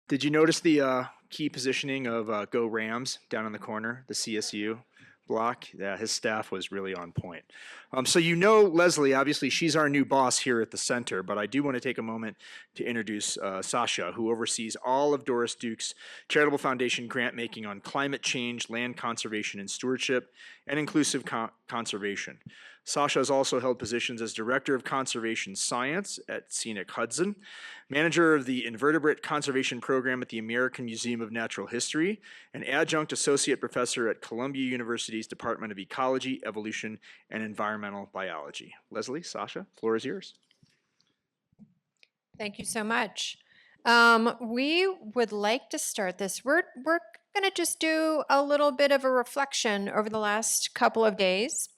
Did you notice the key positioning of Go Rams down in the corner, the CSU block? Yeah, his staff was really on point. So you know Leslie, obviously she's our new boss here at the center, but I do want to take a moment to introduce Sacha, who oversees all of Doris Duke's charitable foundation grant making on climate change, land conservation and stewardship, and inclusive conservation. Sacha has also held positions as Director of Conservation Science at Scenic Hudson, Manager of the Invertebrate Conservation Program at the American Museum of Natural History, and Adjunct Associate Professor at Columbia University's Department of Ecology, Evolution, and Environmental Biology. Leslie, Sacha, floor is yours. Thank you so much. We would like to start this. We're going to just do a little bit of a reflection over the last couple of days.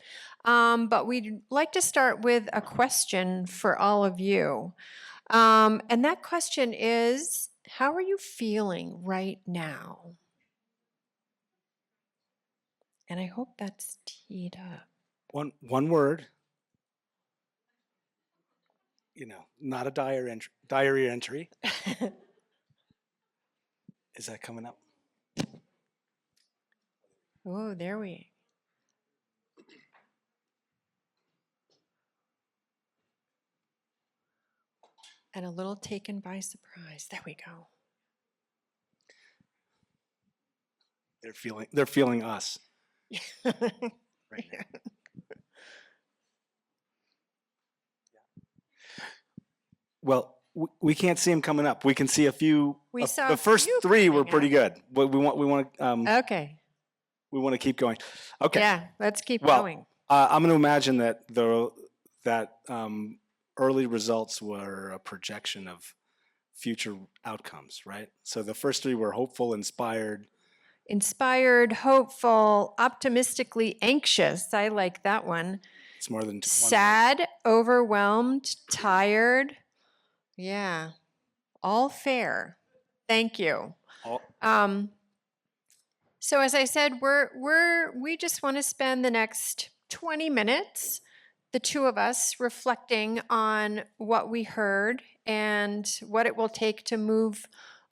But we'd like to start with a question for all of you. And that question is, how are you feeling right now? And I hope that's teed up. One word. Not a diary entry. Is that coming up? Oh, there we. And a little taken by surprise. There we go. They're feeling us. Right now. Well, we can't see them coming up. We can see a few. The first three were pretty good. But we want. Okay. We want to keep going. Okay. Yeah, let's keep going. I'm going to imagine that early results were a projection of future outcomes, right? So the first three were hopeful, inspired. Inspired, hopeful, optimistically anxious. I like that one. It's more than sad, overwhelmed, tired. Yeah, all fair. Thank you. So as I said, we just want to spend the next 20 minutes, the two of us, reflecting on what we heard and what it will take to move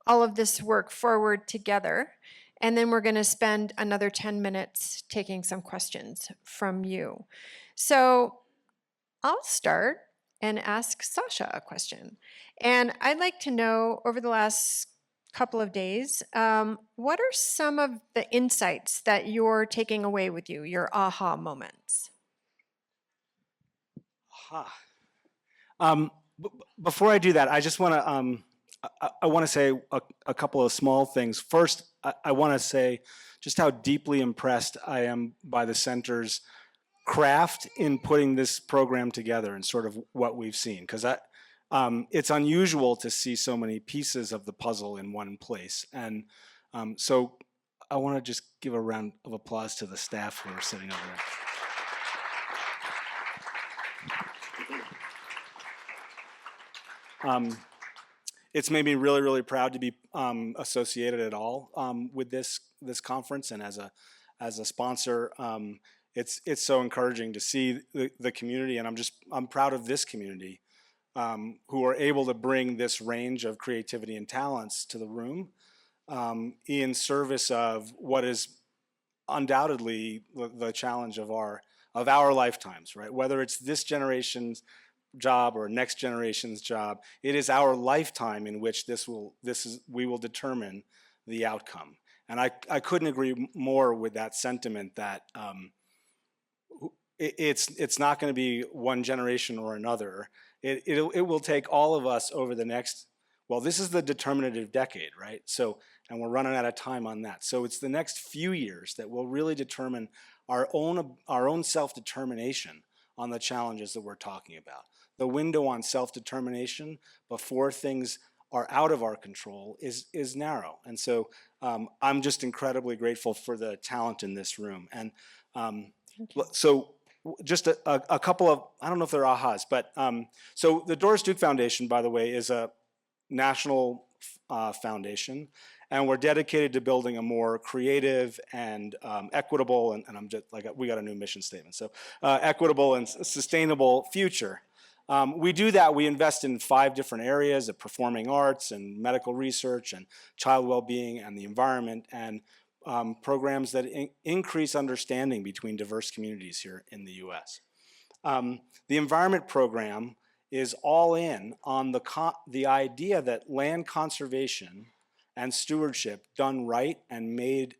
all of this work forward together. And then we're going to spend another 10 minutes taking some questions from you. So I'll start and ask Sacha a question. And I'd like to know, over the last couple of days, what are some of the insights that you're taking away with you, your aha moments? Before I do that, I just want to I want to say a couple of small things. First, I want to say just how deeply impressed I am by the center's craft in putting this program together and sort of what we've seen, because it's unusual to see so many pieces of the puzzle in one place. And so I want to just give a round of applause to the staff who are sitting over there. It's made me really, really proud to be associated at all with this conference, and as a sponsor. It's so encouraging to see the community, and I'm proud of this community who are able to bring this range of creativity and talents to the room in service of what is undoubtedly the challenge of our lifetimes, right? Whether it's this generation's job or next generation's job, it is our lifetime in which we will determine the outcome. And I couldn't agree more with that sentiment that it's not going to be one generation or another. It will take all of us over the next, well, this is the determinative decade, right? So, and we're running out of time on that. So it's the next few years that will really determine our own self-determination on the challenges that we're talking about. The window on self-determination before things are out of our control is narrow. And so I'm just incredibly grateful for the talent in this room. And so just a couple of, I don't know if they're ahas, but so the Doris Duke Foundation, by the way, is a national foundation, and we're dedicated to building a more creative and equitable, and I'm just like, we got a new mission statement, so equitable and sustainable future We do that. We invest in 5 different areas of performing arts and medical research and child well-being and the environment, and programs that increase understanding between diverse communities here in the U.S. The environment program is all in on the idea that land conservation and stewardship done right and made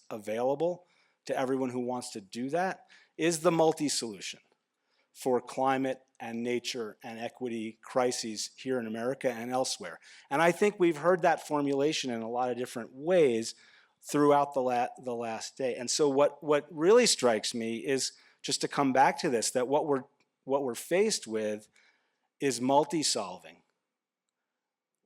available to everyone who wants to do that is the multi-solution for climate and nature and equity crises here in America and elsewhere. And I think we've heard that formulation in a lot of different ways throughout the last day. And so what really strikes me is, just to come back to this, that what we're faced with is multi-solving,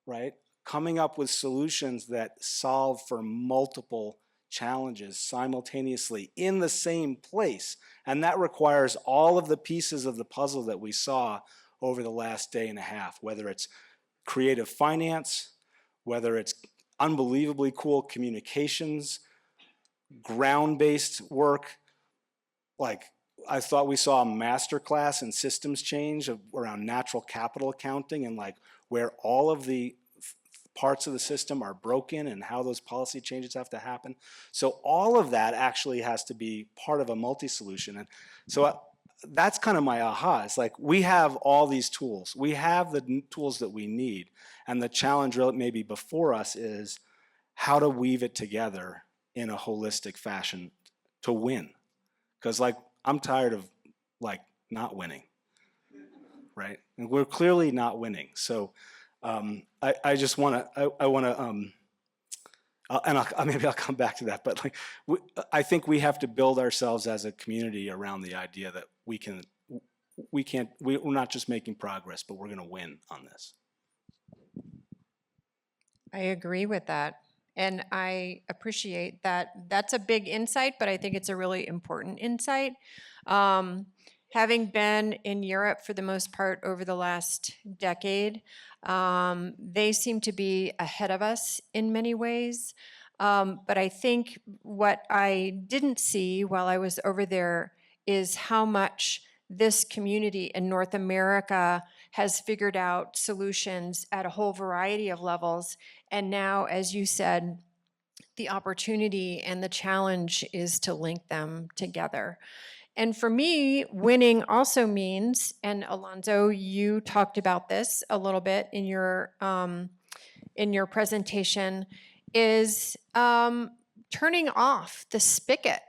right? Coming up with solutions that solve for multiple challenges simultaneously in the same place. And that requires all of the pieces of the puzzle that we saw over the last day and a half, whether it's creative finance, whether it's unbelievably cool communications, ground-based work. Like, I thought we saw a masterclass in systems change around natural capital accounting, and like where all of the parts of the system are broken and how those policy changes have to happen. So all of that actually has to be part of a multi-solution. And so that's kind of my aha. It's like, we have all these tools. We have the tools that we need. And the challenge really maybe before us is how to weave it together in a holistic fashion to win. Because like, I'm tired of like not winning, right? And we're clearly not winning. So I just want to, I want to, and maybe I'll come back to that, but like, I think we have to build ourselves as a community around the idea that we're not just making progress, but we're going to win on this. I agree with that. And I appreciate that. That's a big insight, but I think it's a really important insight. Having been in Europe for the most part over the last decade, they seem to be ahead of us in many ways. But I think what I didn't see while I was over there is how much this community in North America has figured out solutions at a whole variety of levels. And now, as you said, the opportunity and the challenge is to link them together. And for me, winning also means, and Alonzo, you talked about this a little bit in your presentation, is turning off the spigot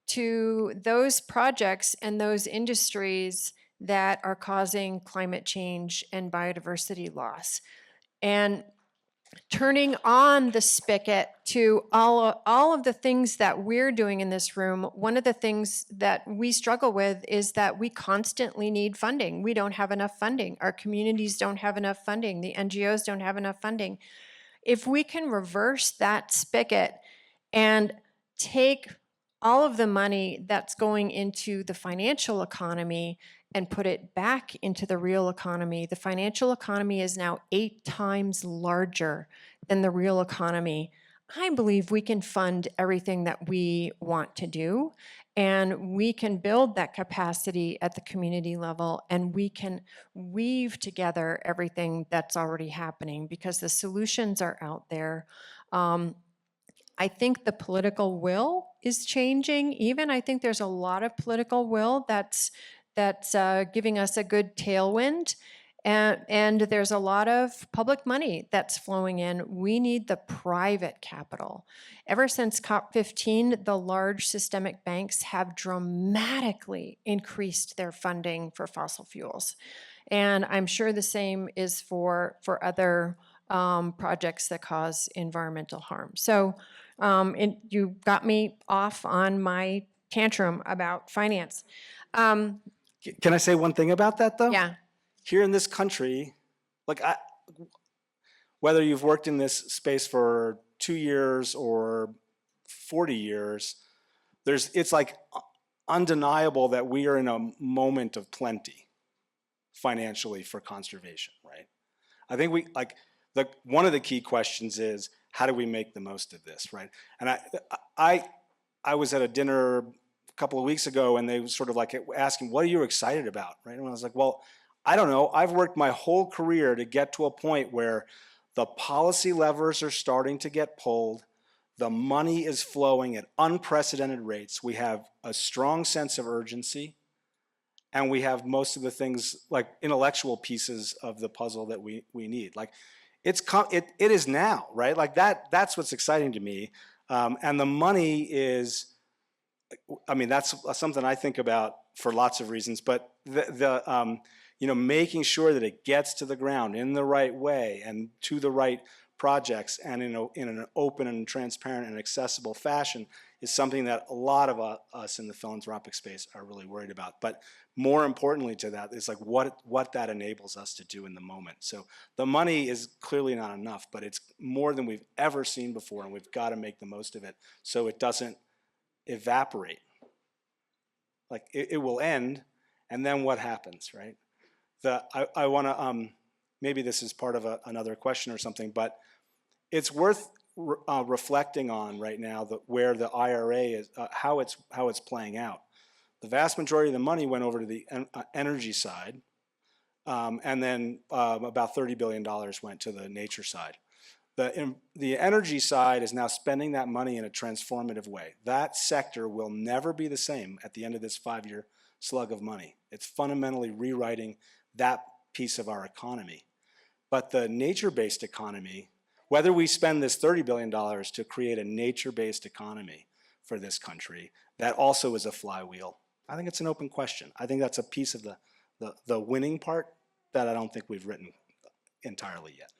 to those projects and those industries that are causing climate change and biodiversity loss, and turning on the spigot to all of the things that we're doing in this room. One of the things that we struggle with is that we constantly need funding. We don't have enough funding. Our communities don't have enough funding. The NGOs don't have enough funding. If we can reverse that spigot and take all of the money that's going into the financial economy and put it back into the real economy. The financial economy is now 8 times larger than the real economy. I believe we can fund everything that we want to do, and we can build that capacity at the community level, and we can weave together everything that's already happening because the solutions are out there. I think the political will is changing. Even I think there's a lot of political will that's giving us a good tailwind, and there's a lot of public money that's flowing in. We need the private capital. Ever since COP15, the large systemic banks have dramatically increased their funding for fossil fuels, and I'm sure the same is for other projects that cause environmental harm. So you got me off on my tantrum about finance. Can I say one thing about that, though? Yeah. Here in this country, like whether you've worked in this space for 2 years or 40 years, it's like undeniable that we are in a moment of plenty financially for conservation, right? I think one of the key questions is, how do we make the most of this, right? And I was at a dinner a couple of weeks ago, and they were sort of like asking, what are you excited about, right? And I was like, well, I don't know, I've worked my whole career to get to a point where the policy levers are starting to get pulled. The money is flowing at unprecedented rates. We have a strong sense of urgency, and we have most of the things, like intellectual pieces of the puzzle that we need. Like, it is now, right? Like that's what's exciting to me. And the money is, I mean, that's something I think about for lots of reasons, but making sure that it gets to the ground in the right way and to the right projects and in an open and transparent and accessible fashion is something that a lot of us in the philanthropic space are really worried about. But more importantly to that is like what that enables us to do in the moment. So the money is clearly not enough, but it's more than we've ever seen before, and we've got to make the most of it so it doesn't evaporate. Like it will end, and then what happens, right? I want to, maybe this is part of another question or something, but it's worth reflecting on right now where the IRA is, how it's playing out. The vast majority of the money went over to the energy side, and then about $30 billion went to the nature side. The energy side is now spending that money in a transformative way. That sector will never be the same at the end of this 5-year slug of money. It's fundamentally rewriting that piece of our economy. But the nature-based economy, whether we spend this $30 billion to create a nature-based economy for this country, that also is a flywheel. I think it's an open question. I think that's a piece of the winning part that I don't think we've written entirely yet.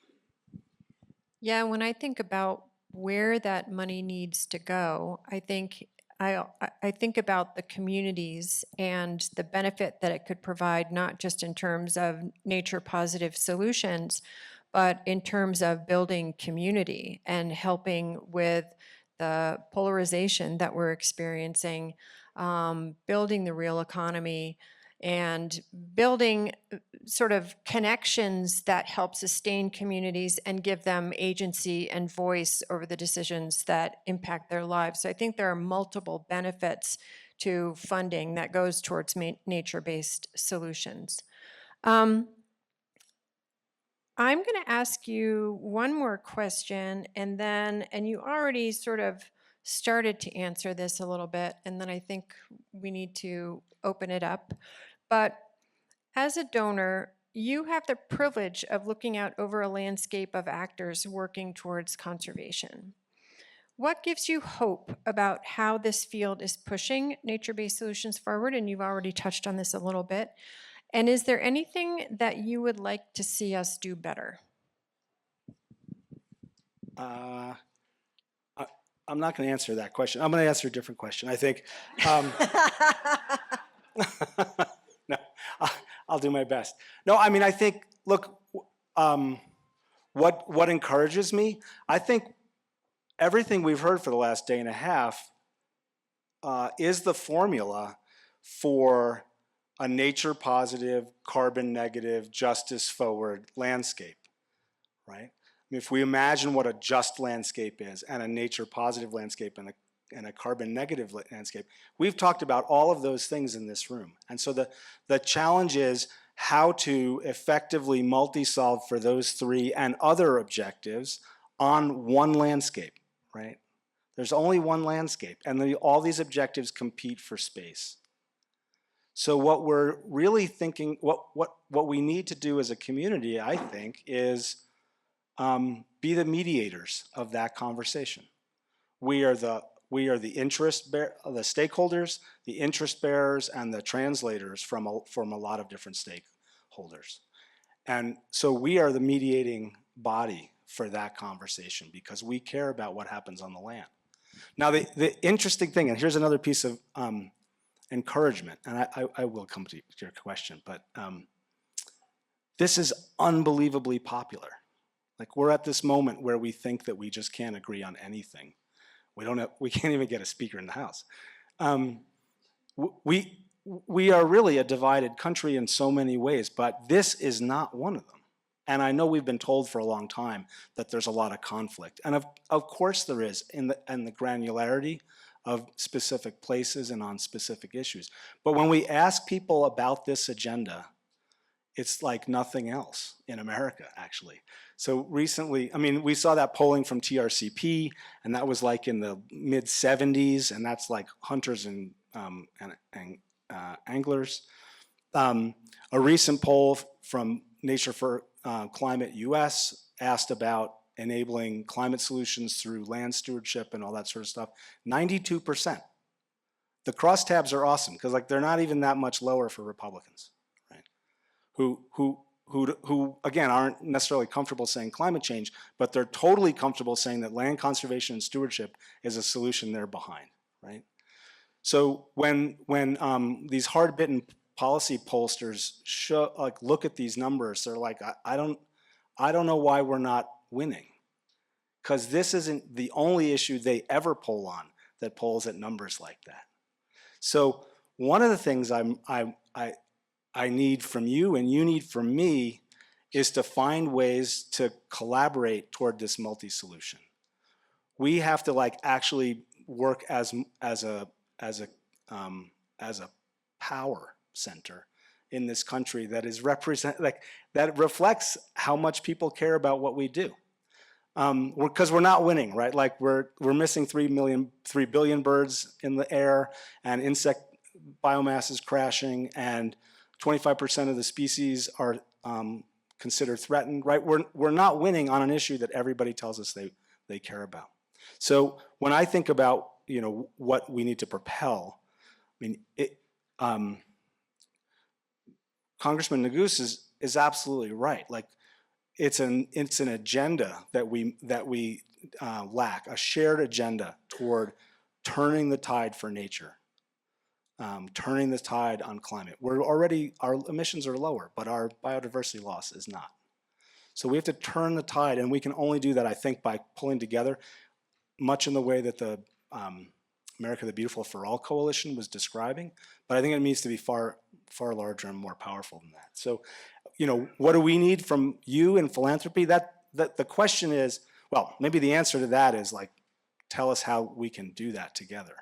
Yeah, when I think about where that money needs to go, I think about the communities and the benefit that it could provide, not just in terms of nature positive solutions, but in terms of building community and helping with the polarization that we're experiencing, building the real economy, and building sort of connections that help sustain communities and give them agency and voice over the decisions that impact their lives. So I think there are multiple benefits to funding that goes towards nature-based solutions. I'm going to ask you one more question, and you already sort of started to answer this a little bit, and then I think we need to open it up. But as a donor, you have the privilege of looking out over a landscape of actors working towards conservation. What gives you hope about how this field is pushing nature-based solutions forward? And you've already touched on this a little bit. And is there anything that you would like to see us do better? I'm not going to answer that question. I'm going to answer a different question. I think, no, I'll do my best. No, I mean, I think, look, what encourages me, I think everything we've heard for the last day and a half is the formula for a nature positive, carbon negative, justice forward landscape, right? I mean, if we imagine what a just landscape is and a nature positive landscape and a carbon negative landscape, we've talked about all of those things in this room. And so the challenge is how to effectively multi-solve for those three and other objectives on one landscape, right? There's only one landscape, and all these objectives compete for space. So what we're really thinking, what we need to do as a community, I think, is be the mediators of that conversation. We are the stakeholders, the interest bearers, and the translators from a lot of different stakeholders. And so we are the mediating body for that conversation because we care about what happens on the land. Now, the interesting thing, and here's another piece of encouragement, and I will come to your question, but this is unbelievably popular. Like, we're at this moment where we think that we just can't agree on anything. We can't even get a speaker in the House. We are really a divided country in so many ways, but this is not one of them. And I know we've been told for a long time that there's a lot of conflict. And of course there is in the granularity of specific places and on specific issues. But when we ask people about this agenda, it's like nothing else in America, actually. So recently, I mean, we saw that polling from TRCP, and that was like in the mid 70s, and that's like hunters and anglers. A recent poll from Nature for Climate US asked about enabling climate solutions through land stewardship and all that sort of stuff. 92%. The crosstabs are awesome because like they're not even that much lower for Republicans, right? Who again aren't necessarily comfortable saying climate change, but they're totally comfortable saying that land conservation and stewardship is a solution they're behind, right? So when these hard-bitten policy pollsters look at these numbers, they're like, I don't know why we're not winning, because this isn't the only issue they ever poll on that polls at numbers like that. So one of the things I need from you and you need from me is to find ways to collaborate toward this multi-solution. We have to like actually work as a power center in this country that is that reflects how much people care about what we do. Because we're not winning, right? Like we're missing 3 billion birds in the air, and insect biomass is crashing, and 25% of the species are considered threatened, right? We're not winning on an issue that everybody tells us they care about. So when I think about what we need to propel, I mean, Congressman Neguse is absolutely right. Like it's an agenda that we lack, a shared agenda toward turning the tide for nature, turning the tide on climate. Our emissions are lower, but our biodiversity loss is not. So we have to turn the tide, and we can only do that, I think, by pulling together, much in the way that the America the Beautiful for All coalition was describing. But I think it needs to be far larger and more powerful than that. So, what do we need from you in philanthropy? That the question is, well, maybe the answer to that is like, tell us how we can do that together.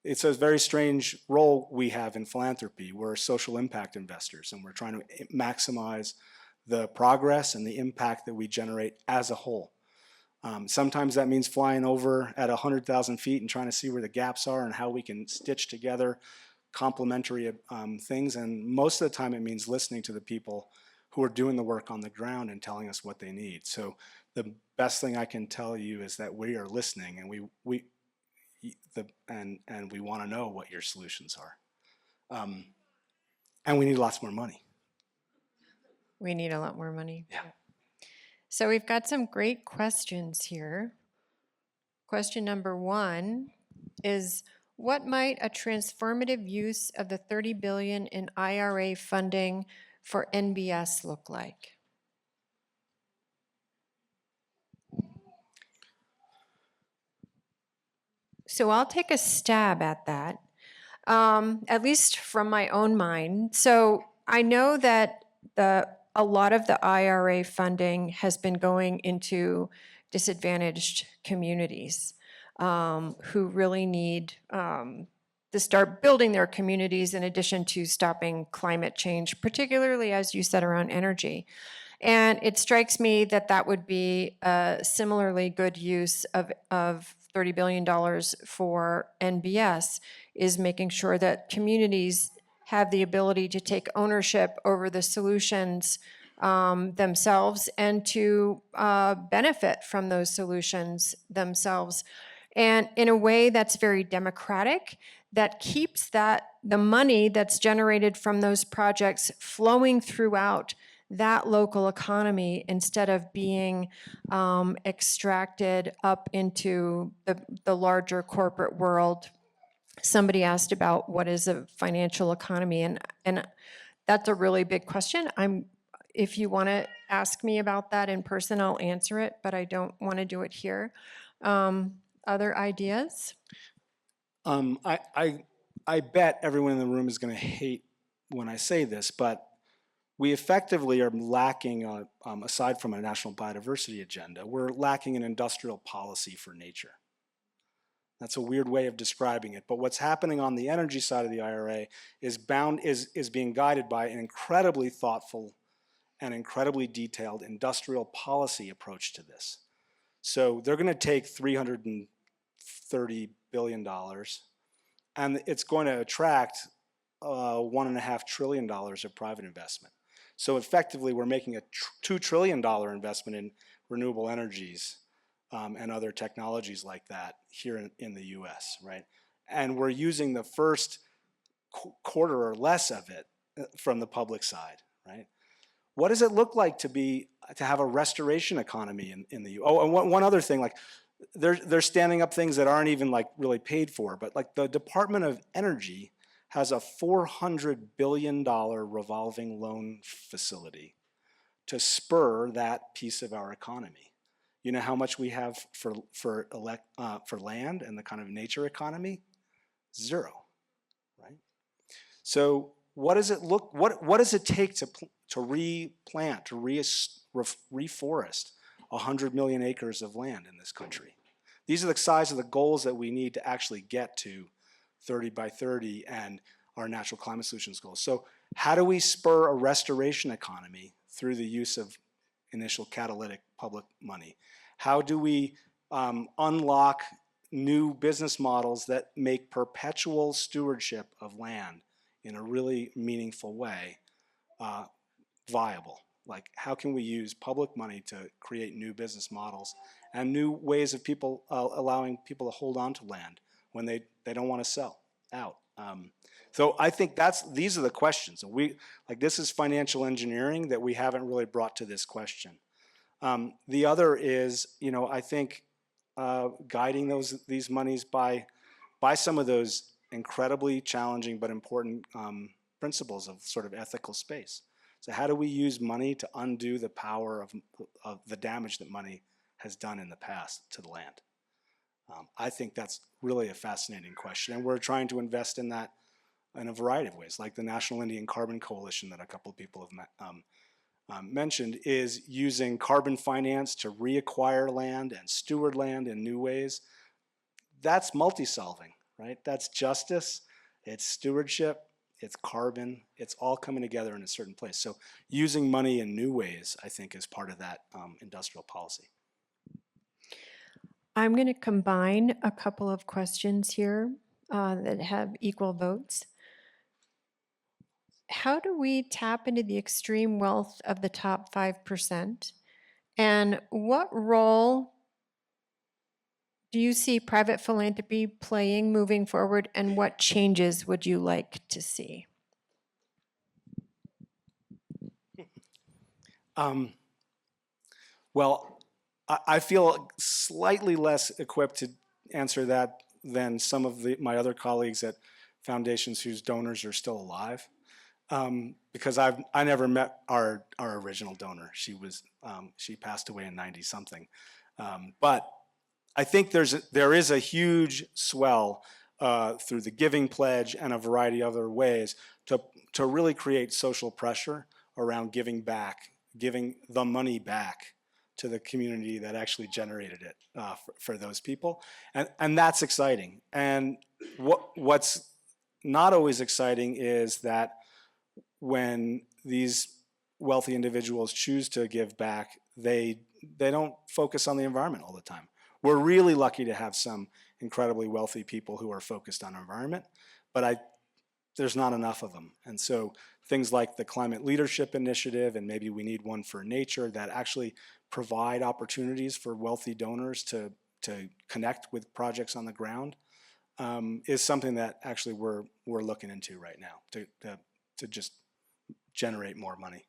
It's a very strange role we have in philanthropy. We're social impact investors, and we're trying to maximize the progress and the impact that we generate as a whole. Sometimes that means flying over at 100,000 feet and trying to see where the gaps are and how we can stitch together complementary things. And most of the time it means listening to the people who are doing the work on the ground and telling us what they need. So the best thing I can tell you is that we are listening, and we want to know what your solutions are. And we need lots more money. We need a lot more money. Yeah. So we've got some great questions here. Question number 1 is, what might a transformative use of the $30 billion in IRA funding for NBS look like? So I'll take a stab at that, at least from my own mind. So I know that a lot of the IRA funding has been going into disadvantaged communities who really need to start building their communities in addition to stopping climate change, particularly, as you said, around energy. And it strikes me that that would be a similarly good use of $30 billion for NBS, is making sure that communities have the ability to take ownership over the solutions themselves and to benefit from those solutions themselves. And in a way that's very democratic, that keeps the money that's generated from those projects flowing throughout that local economy instead of being extracted up into the larger corporate world. Somebody asked about what is a financial economy, and that's a really big question. If you want to ask me about that in person, I'll answer it, but I don't want to do it here. Other ideas? I bet everyone in the room is going to hate when I say this, but we effectively are lacking, aside from a national biodiversity agenda, we're lacking an industrial policy for nature. That's a weird way of describing it. But what's happening on the energy side of the IRA is being guided by an incredibly thoughtful and incredibly detailed industrial policy approach to this. So they're going to take $330 billion, and it's going to attract $1.5 trillion of private investment. So effectively, we're making a $2 trillion investment in renewable energies and other technologies like that here in the US, right? And we're using the first quarter or less of it from the public side, right? What does it look like to have a restoration economy in the U.S.? Oh, and one other thing, like they're standing up things that aren't even like really paid for, but like the Department of Energy has a $400 billion revolving loan facility to spur that piece of our economy. You know how much we have for land and the kind of nature economy? Zero, right? So what does it look? What does it take to replant, to reforest 100 million acres of land in this country? These are the size of the goals that we need to actually get to 30 by 30 and our natural climate solutions goals. So how do we spur a restoration economy through the use of initial catalytic public money? How do we unlock new business models that make perpetual stewardship of land in a really meaningful way viable? Like, how can we use public money to create new business models and new ways of people allowing people to hold on to land when they don't want to sell out? So I think these are the questions. This is financial engineering that we haven't really brought to this question. The other is, I think guiding these monies by some of those incredibly challenging but important principles of sort of ethical space. So how do we use money to undo the power of the damage that money has done in the past to the land? I think that's really a fascinating question, and we're trying to invest in that in a variety of ways, like the National Indian Carbon Coalition that a couple of people have mentioned is using carbon finance to reacquire land and steward land in new ways. That's multi-solving, right? That's justice, it's stewardship, it's carbon, it's all coming together in a certain place. So using money in new ways, I think, is part of that industrial policy. I'm going to combine a couple of questions here that have equal votes. How do we tap into the extreme wealth of the top 5%? And what role do you see private philanthropy playing moving forward, and what changes would you like to see? Well, I feel slightly less equipped to answer that than some of my other colleagues at foundations whose donors are still alive, because I never met our original donor. She passed away in 90-something, but I think there is a huge swell through the Giving Pledge and a variety of other ways to really create social pressure around giving back, giving the money back to the community that actually generated it for those people, and that's exciting. And what's not always exciting is that when these wealthy individuals choose to give back, they don't focus on the environment all the time. We're really lucky to have some incredibly wealthy people who are focused on environment, but there's not enough of them. And so things like the Climate Leadership Initiative, and maybe we need one for nature, that actually provide opportunities for wealthy donors to connect with projects on the ground, is something that actually we're looking into right now to just generate more money.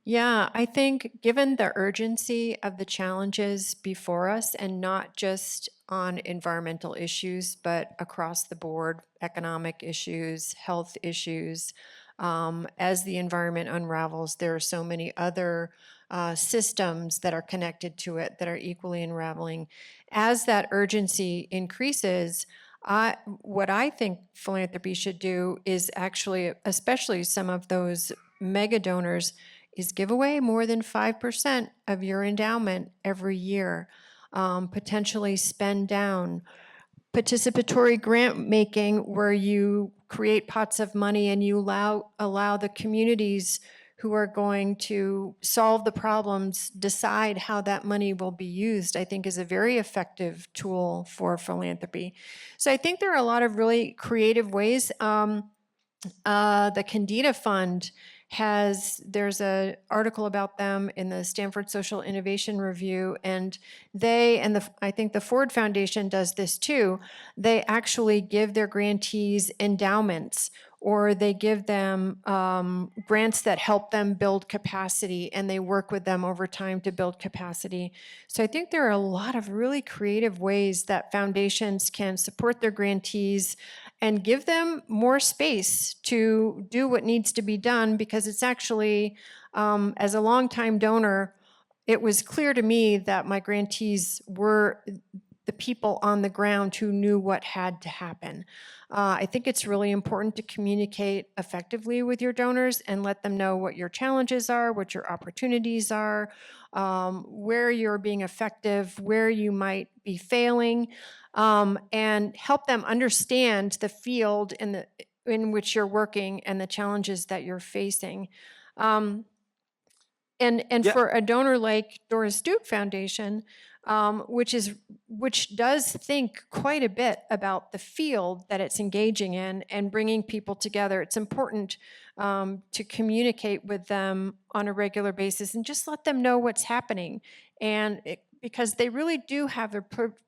Yeah, I think given the urgency of the challenges before us, and not just on environmental issues, but across the board, economic issues, health issues, as the environment unravels, there are so many other systems that are connected to it that are equally unraveling. As that urgency increases, what I think philanthropy should do is actually, especially some of those mega donors, is give away more than 5% of your endowment every year, potentially spend down participatory grant making where you create pots of money and you allow the communities who are going to solve the problems decide how that money will be used, I think is a very effective tool for philanthropy. So I think there are a lot of really creative ways. The Candida Fund there's an article about them in the Stanford Social Innovation Review, and I think the Ford Foundation does this too. They actually give their grantees endowments, or they give them grants that help them build capacity, and they work with them over time to build capacity. So I think there are a lot of really creative ways that foundations can support their grantees and give them more space to do what needs to be done, because it's actually, as a longtime donor, it was clear to me that my grantees were the people on the ground who knew what had to happen. I think it's really important to communicate effectively with your donors and let them know what your challenges are, what your opportunities are, where you're being effective, where you might be failing, and help them understand the field in which you're working and the challenges that you're facing. And Yeah. for a donor like Doris Duke Foundation, which does think quite a bit about the field that it's engaging in and bringing people together, it's important to communicate with them on a regular basis and just let them know what's happening. Because they really do have a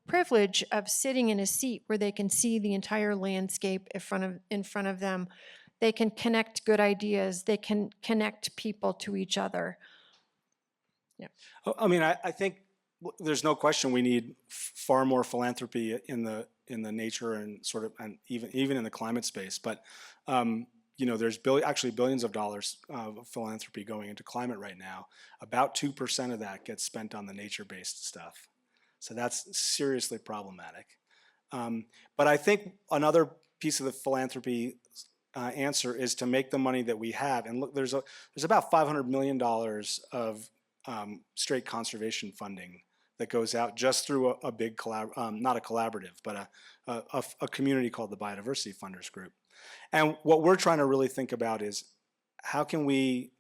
privilege of sitting in a seat where they can see the entire landscape in front of them. They can connect good ideas. They can connect people to each other. Yeah. I mean, I think there's no question we need far more philanthropy in the nature and and even in the climate space. But there's actually billions of dollars of philanthropy going into climate right now. About 2% of that gets spent on the nature-based stuff. So that's seriously problematic. But I think another piece of the philanthropy answer is to make the money that we have. And look, there's about $500 million of straight conservation funding that goes out just through a big not a collaborative, but a community called the Biodiversity Funders Group. And what we're trying to really think about is how can we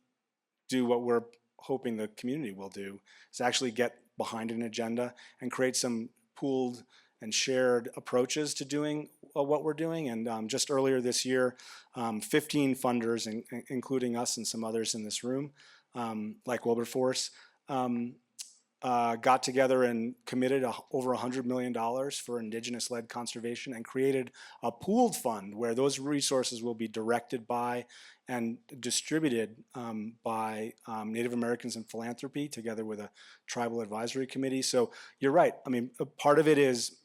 do what we're hoping the community will do, is actually get behind an agenda and create some pooled and shared approaches to doing what we're doing. And just earlier this year, 15 funders, including us and some others in this room, like Wilberforce, got together and committed over $100 million for indigenous-led conservation and created a pooled fund where those resources will be directed by and distributed by Native Americans in philanthropy together with a tribal advisory committee. So you're right. I mean, a part of it is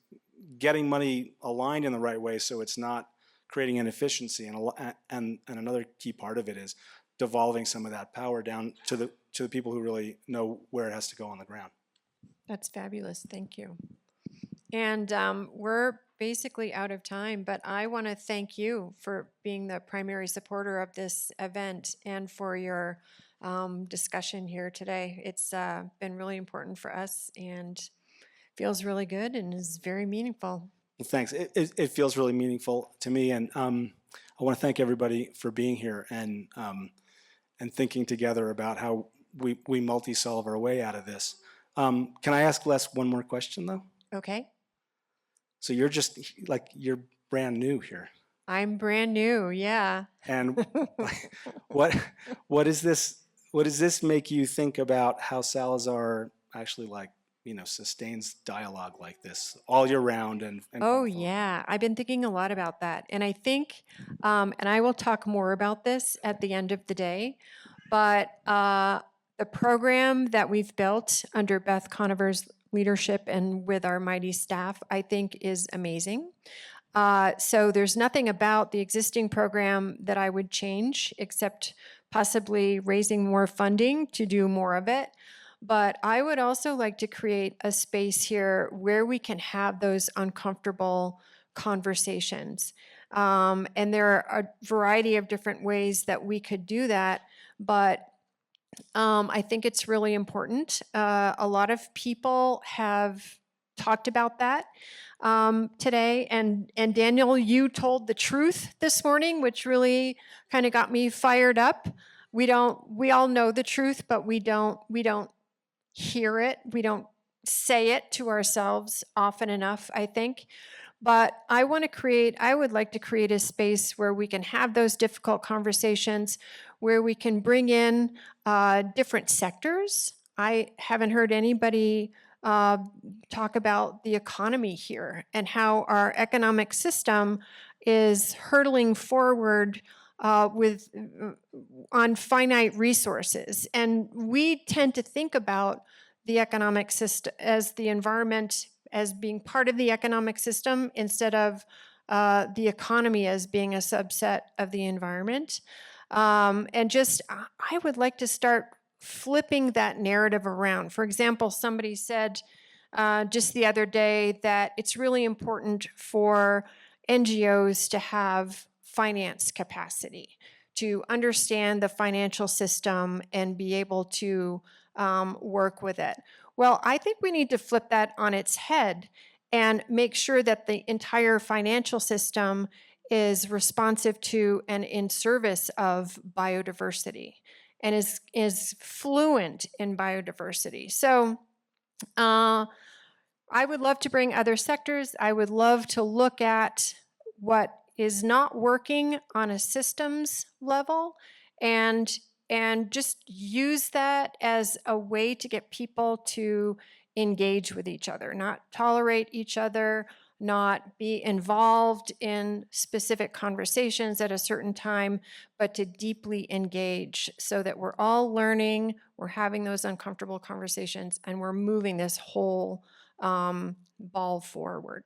getting money aligned in the right way so it's not creating inefficiency. And another key part of it is devolving some of that power down to the people who really know where it has to go on the ground. That's fabulous. Thank you. And we're basically out of time, but I want to thank you for being the primary supporter of this event and for your discussion here today. It's been really important for us and feels really good and is very meaningful. Well, thanks. It feels really meaningful to me, and I want to thank everybody for being here and thinking together about how we multi-solve our way out of this. Can I ask Les one more question, though? Okay. So you're brand new here. I'm brand new, yeah. And what does this make you think about how Salazar actually sustains dialogue like this all year round? And oh yeah, I've been thinking a lot about that, and I think, and I will talk more about this at the end of the day, but the program that we've built under Beth Conover's leadership and with our mighty staff, I think is amazing. So there's nothing about the existing program that I would change except possibly raising more funding to do more of it. But I would also like to create a space here where we can have those uncomfortable conversations. And there are a variety of different ways that we could do that, but I think it's really important. A lot of people have talked about that today. And Daniel, you told the truth this morning, which really kind of got me fired up. We all know the truth, but we don't hear it. We don't say it to ourselves often enough, I think. But I would like to create a space where we can have those difficult conversations, where we can bring in different sectors. I haven't heard anybody talk about the economy here and how our economic system is hurtling forward on finite resources. And we tend to think about the economic system as the environment as being part of the economic system instead of the economy as being a subset of the environment. And just, I would like to start flipping that narrative around. For example, somebody said just the other day that it's really important for NGOs to have finance capacity, to understand the financial system and be able to work with it. Well, I think we need to flip that on its head and make sure that the entire financial system is responsive to and in service of biodiversity and is fluent in biodiversity. So I would love to bring other sectors. I would love to look at what is not working on a systems level and just use that as a way to get people to engage with each other, not tolerate each other, not be involved in specific conversations at a certain time, but to deeply engage so that we're all learning, we're having those uncomfortable conversations, and we're moving this whole ball forward.